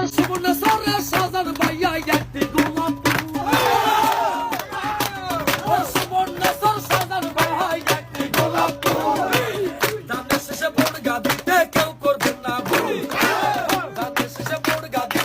সুবর্ণা সরে সাজান ভাইয়া একটি গোলাপ সুবর্ণা সর সাজান ভাই একটি গোলাপ দানের শেষে বড় গাদিতে কেউ করবেন না ভুল দানের শেষে বড় গাদি